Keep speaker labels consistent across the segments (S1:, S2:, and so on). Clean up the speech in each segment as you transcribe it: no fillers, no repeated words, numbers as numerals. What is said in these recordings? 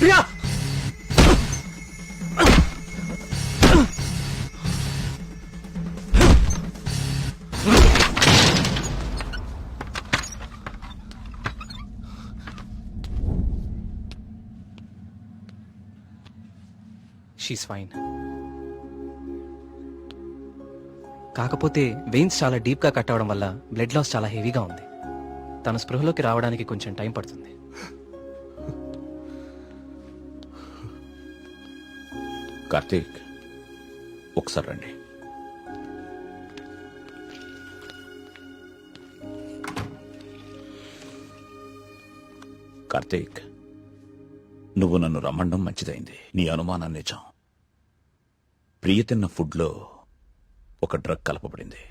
S1: Priya she's fine. కాకపోతే veins చాలా deep గా కట్ అవడం వల్ల బ్లడ్ లాస్ చాలా హెవీగా ఉంది. తన స్పృహలోకి రావడానికి కొంచెం టైం పడుతుంది.
S2: కార్తీక్, ఒకసారి రండి. కార్తీక్, నువ్వు నన్ను రమ్మండం మంచిదైంది. నీ అనుమానం నిజం. ప్రియ తిన్న ఫుడ్లో ఒక డ్రగ్ కలపబడింది.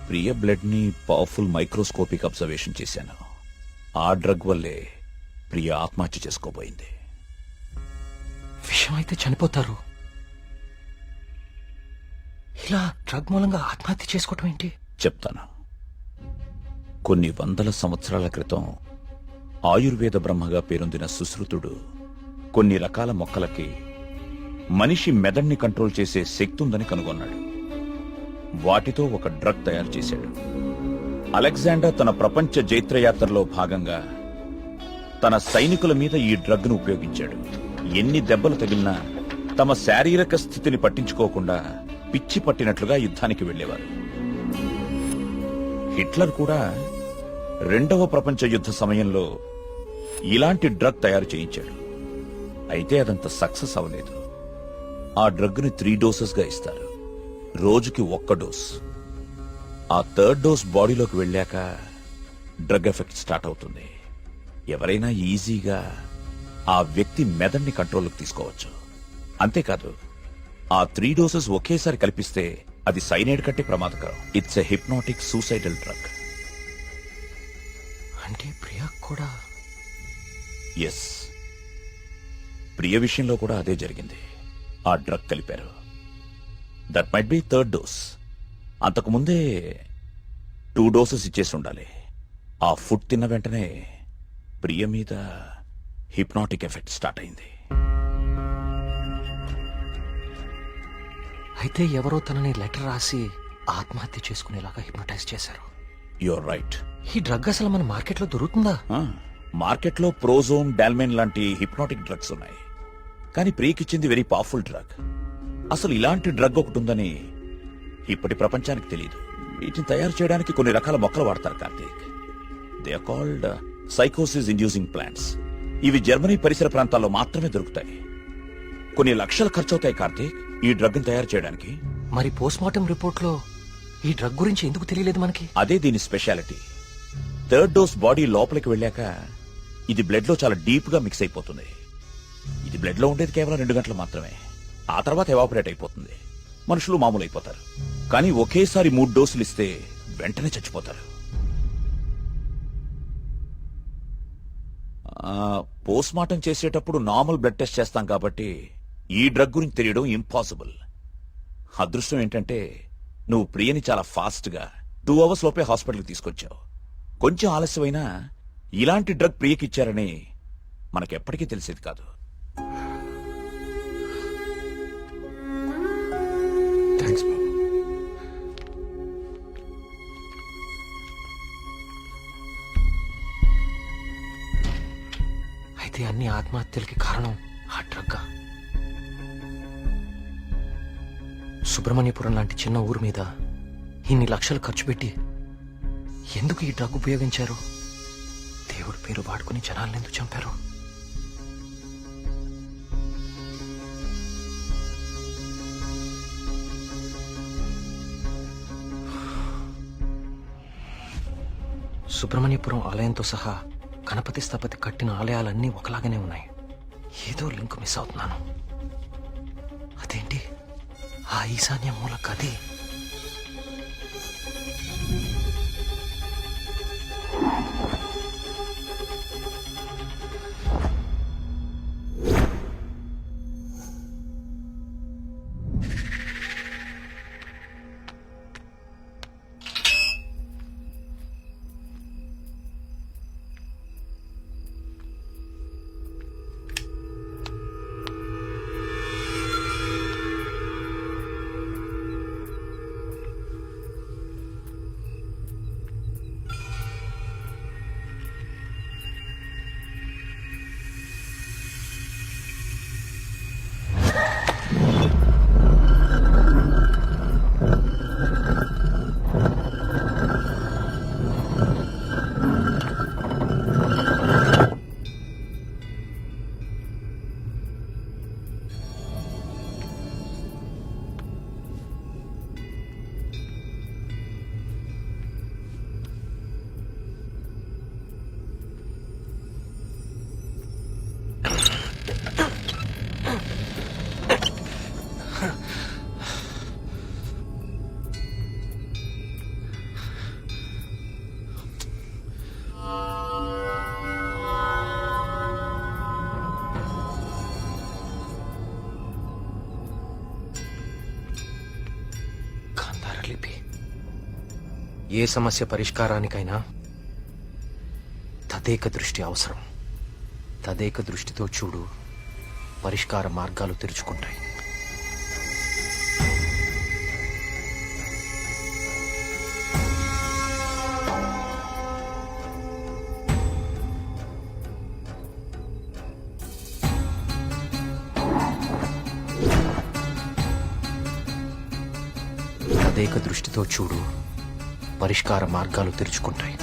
S2: ప్రియ బ్లడ్ ని పవర్ఫుల్ మైక్రోస్కోపిక్ అబ్జర్వేషన్ చేశాను. ఆ డ్రగ్ వల్లే ప్రియ ఆత్మహత్య చేసుకోబోయింది.
S1: విషయం అయితే చనిపోతారు. ఇలా డ్రగ్ మూలంగా ఆత్మహత్య చేసుకోవటం ఏంటి?
S2: చెప్తాను. కొన్ని వందల సంవత్సరాల క్రితం ఆయుర్వేద బ్రహ్మగా పేరొందిన సుశ్రుతుడు కొన్ని రకాల మొక్కలకి మనిషి మెదడుని కంట్రోల్ చేసే శక్తి ఉందని కనుగొన్నాడు. వాటితో ఒక డ్రగ్ తయారు చేశాడు. అలెగ్జాండర్ తన ప్రపంచ జైత్రయాత్రలో భాగంగా తన సైనికుల మీద ఈ డ్రగ్ ను ఉపయోగించాడు. ఎన్ని దెబ్బలు తగిలినా తమ శారీరక స్థితిని పట్టించుకోకుండా పిచ్చి పట్టినట్లుగా యుద్ధానికి వెళ్లేవారు. హిట్లర్ కూడా రెండవ ప్రపంచ యుద్ధ సమయంలో ఇలాంటి డ్రగ్ తయారు చేయించాడు. అయితే అదంత సక్సెస్ అవ్వలేదు. ఆ డ్రగ్ ని 3 డోసెస్ గా ఇస్తారు. రోజుకి 1 డోస్. ఆ 3rd డోస్ బాడీలోకి వెళ్ళాక డ్రగ్ ఎఫెక్ట్ స్టార్ట్ అవుతుంది. ఎవరైనా ఈజీగా ఆ వ్యక్తి మెదడుని కంట్రోల్లోకి తీసుకోవచ్చు. అంతేకాదు, ఆ 3 డోసెస్ ఒకేసారి కల్పిస్తే అది సైనైడ్ కంటే ప్రమాదకరం. It's a hypnotic suicidal drug.
S1: అంటే ప్రియా కూడా?
S2: ఎస్, ప్రియ విషయంలో కూడా అదే జరిగింది. ఆ డ్రగ్ కలిపారు. That might be 3rd dose. అంతకుముందే 2 డోసెస్ ఇచ్చేసి ఉండాలి. ఆ ఫుడ్ తిన్న వెంటనే ప్రియ మీద హిప్నాటిక్ ఎఫెక్ట్ స్టార్ట్ అయింది.
S1: అయితే ఎవరో తనని లెటర్ రాసి ఆత్మహత్య చేసుకునేలాగా హిప్నటైజ్ చేశారు.
S2: You're right.
S1: ఈ డ్రగ్ అసలు మన మార్కెట్లో దొరుకుతుందా?
S2: మార్కెట్లో ప్రోజోన్, డాల్మెన్ లాంటి హిప్నాటిక్ డ్రగ్స్ ఉన్నాయి. కానీ ప్రియకిచ్చింది వెరీ పవర్ఫుల్ డ్రగ్. అసలు ఇలాంటి డ్రగ్ ఒకటి ఉందని ఇప్పటి ప్రపంచానికి తెలియదు. వీటిని తయారు చేయడానికి కొన్ని రకాల మొక్కలు వాడతారు కార్తీక్. దే ఆర్ కాల్డ్ సైకోసిస్ ఇండ్యూసింగ్ ప్లాంట్స్. ఇవి జర్మనీ పరిసర ప్రాంతాల్లో మాత్రమే దొరుకుతాయి. కొన్ని లక్షలు ఖర్చు అవుతాయి కార్తీక్ ఈ డ్రగ్ ని తయారు చేయడానికి.
S1: మరి పోస్ట్ మార్టం రిపోర్ట్ లో ఈ డ్రగ్ గురించి ఎందుకు తెలియలేదు మనకి?
S2: అదే దీని స్పెషాలిటీ. 3rd డోస్ బాడీ లోపలికి వెళ్ళాక ఇది బ్లడ్ లో చాలా డీప్ గా మిక్స్ అయిపోతుంది. ఇది బ్లడ్ లో ఉండేది కేవలం 2 గంటలు మాత్రమే. ఆ తర్వాత ఎవాపరేట్ అయిపోతుంది. మనుషులు మామూలు అయిపోతారు. కానీ ఒకేసారి 3 డోసులు ఇస్తే వెంటనే చచ్చిపోతారు. పోస్ట్ మార్టం చేసేటప్పుడు నార్మల్ బ్లడ్ టెస్ట్ చేస్తాం కాబట్టి ఈ డ్రగ్ గురించి తెలియడం ఇంపాసిబుల్. అదృష్టం ఏంటంటే నువ్వు ప్రియని చాలా ఫాస్ట్ గా 2 అవర్స్ లోపే హాస్పిటల్కి తీసుకొచ్చావు. కొంచెం ఆలస్యమైనా ఇలాంటి డ్రగ్ ప్రియకిచ్చారని మనకెప్పటికీ తెలిసేది కాదు.
S1: థ్యాంక్స్ బాబు. అయితే అన్ని ఆత్మహత్యలకి కారణం ఆ డ్రగ్. సుబ్రహ్మణ్యపురం లాంటి చిన్న ఊరు మీద ఇన్ని లక్షలు ఖర్చు పెట్టి ఎందుకు ఈ డ్రగ్ ఉపయోగించారు? దేవుడి పేరు వాడుకుని జనాలను ఎందుకు చంపారు? సుబ్రహ్మణ్యపురం ఆలయంతో సహా గణపతి స్థపతి కట్టిన ఆలయాలన్నీ ఒకలాగానే ఉన్నాయి. ఏదో లింక్ మిస్ అవుతున్నాను. అదేంటి ఆ ఈశాన్య మూల గది? లిపి. ఏ సమస్య పరిష్కారానికైనా తదేక దృష్టి అవసరం. తదేక దృష్టితో చూడు, పరిష్కార మార్గాలు తెరుచుకుంటాయి. తదేక దృష్టితో చూడు, పరిష్కార మార్గాలు తెరుచుకుంటాయి.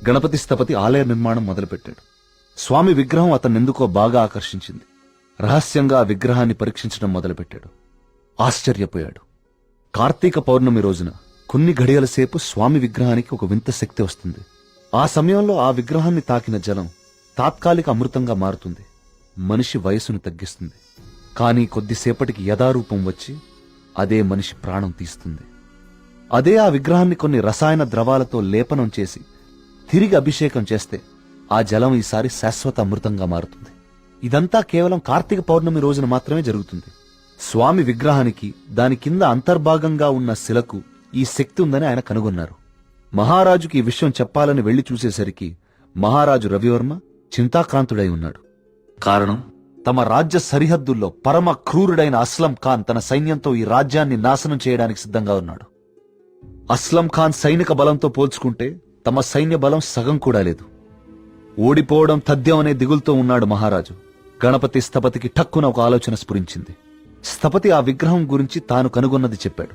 S3: గణపతి స్థపతి ఆలయ నిర్మాణం మొదలుపెట్టాడు. స్వామి విగ్రహం అతన్నెందుకో బాగా ఆకర్షించింది. రహస్యంగా ఆ విగ్రహాన్ని పరీక్షించడం మొదలుపెట్టాడు. ఆశ్చర్యపోయాడు. కార్తీక పౌర్ణమి రోజున కొన్ని ఘడియల సేపు స్వామి విగ్రహానికి ఒక వింత శక్తి వస్తుంది. ఆ సమయంలో ఆ విగ్రహాన్ని తాకిన జలం తాత్కాలిక అమృతంగా మారుతుంది. మనిషి వయసును తగ్గిస్తుంది. కానీ కొద్దిసేపటికి యథారూపం వచ్చి అదే మనిషి ప్రాణం తీస్తుంది. అదే ఆ విగ్రహాన్ని కొన్ని రసాయన ద్రవాలతో లేపనం చేసి తిరిగి అభిషేకం చేస్తే ఆ జలం ఈసారి శాశ్వత అమృతంగా మారుతుంది. ఇదంతా కేవలం కార్తీక పౌర్ణమి రోజున మాత్రమే జరుగుతుంది. స్వామి విగ్రహానికి దాని కింద అంతర్భాగంగా ఉన్న శిలకు ఈ శక్తి ఉందని ఆయన కనుగొన్నారు. మహారాజుకి ఈ విషయం చెప్పాలని వెళ్లి చూసేసరికి మహారాజు రవివర్మ చింతాక్రాంతుడై ఉన్నాడు. కారణం, తమ రాజ్య సరిహద్దుల్లో పరమ క్రూరుడైన అస్లం ఖాన్ తన సైన్యంతో ఈ రాజ్యాన్ని నాశనం చేయడానికి సిద్ధంగా ఉన్నాడు. అస్లం ఖాన్ సైనిక బలంతో పోల్చుకుంటే తమ సైన్య బలం సగం కూడా లేదు. ఓడిపోవడం తథ్యం అనే దిగులుతో ఉన్నాడు మహారాజు. గణపతి స్థపతికి ఠక్కున ఒక ఆలోచన స్ఫురించింది. స్థపతి ఆ విగ్రహం గురించి తాను కనుగొన్నది చెప్పాడు.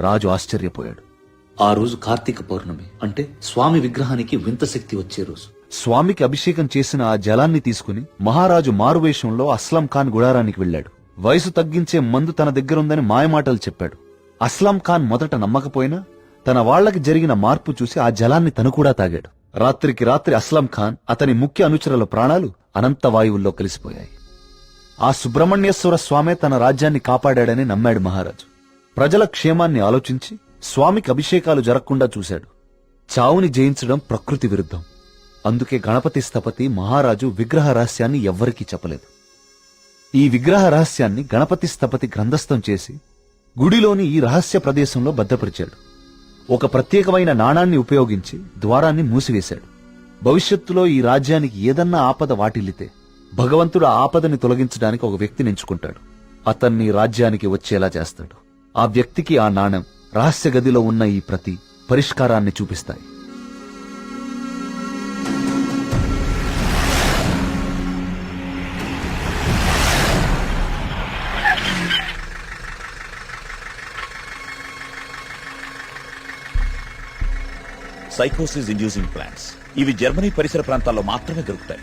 S3: రాజు ఆశ్చర్యపోయాడు. ఆ రోజు కార్తీక పౌర్ణమి, అంటే స్వామి విగ్రహానికి వింత శక్తి వచ్చే రోజు. స్వామికి అభిషేకం చేసిన ఆ జలాన్ని తీసుకుని మహారాజు మారువేషంలో అస్లం ఖాన్ గుడారానికి వెళ్లాడు. వయసు తగ్గించే మందు తన దగ్గరుందని మాయమాటలు చెప్పాడు. అస్లం ఖాన్ మొదట నమ్మకపోయినా తన వాళ్లకి జరిగిన మార్పు చూసి ఆ జలాన్ని తను కూడా తాగాడు. రాత్రికి రాత్రి అస్లం ఖాన్, అతని ముఖ్య అనుచరుల ప్రాణాలు అనంత వాయువుల్లో కలిసిపోయాయి. ఆ సుబ్రహ్మణ్యేశ్వర స్వామే తన రాజ్యాన్ని కాపాడాడని నమ్మాడు మహారాజు. ప్రజల క్షేమాన్ని ఆలోచించి స్వామికి అభిషేకాలు జరగకుండా చూశాడు. చావుని జయించడం ప్రకృతి విరుద్ధం. అందుకే గణపతి స్థపతి మహారాజు విగ్రహ రహస్యాన్ని ఎవ్వరికీ చెప్పలేదు. ఈ విగ్రహ రహస్యాన్ని గణపతి స్థపతి గ్రంథస్థం చేసి గుడిలోని ఈ రహస్య ప్రదేశంలో భద్రపరిచాడు. ఒక ప్రత్యేకమైన నాణాన్ని ఉపయోగించి ద్వారాన్ని మూసివేశాడు. భవిష్యత్తులో ఈ రాజ్యానికి ఏదన్నా ఆపద వాటిల్లితే భగవంతుడు ఆ ఆపదని తొలగించడానికి ఒక వ్యక్తిని ఎంచుకుంటాడు. అతన్ని రాజ్యానికి వచ్చేలా చేస్తాడు. ఆ వ్యక్తికి ఆ నాణెం, రహస్య గదిలో ఉన్న ఈ ప్రతి పరిష్కారాన్ని చూపిస్తాయి.
S2: సైకోసిస్ ఇండ్యూసింగ్ ప్లాంట్స్ ఇవి జర్మనీ పరిసర ప్రాంతాల్లో మాత్రమే దొరుకుతాయి.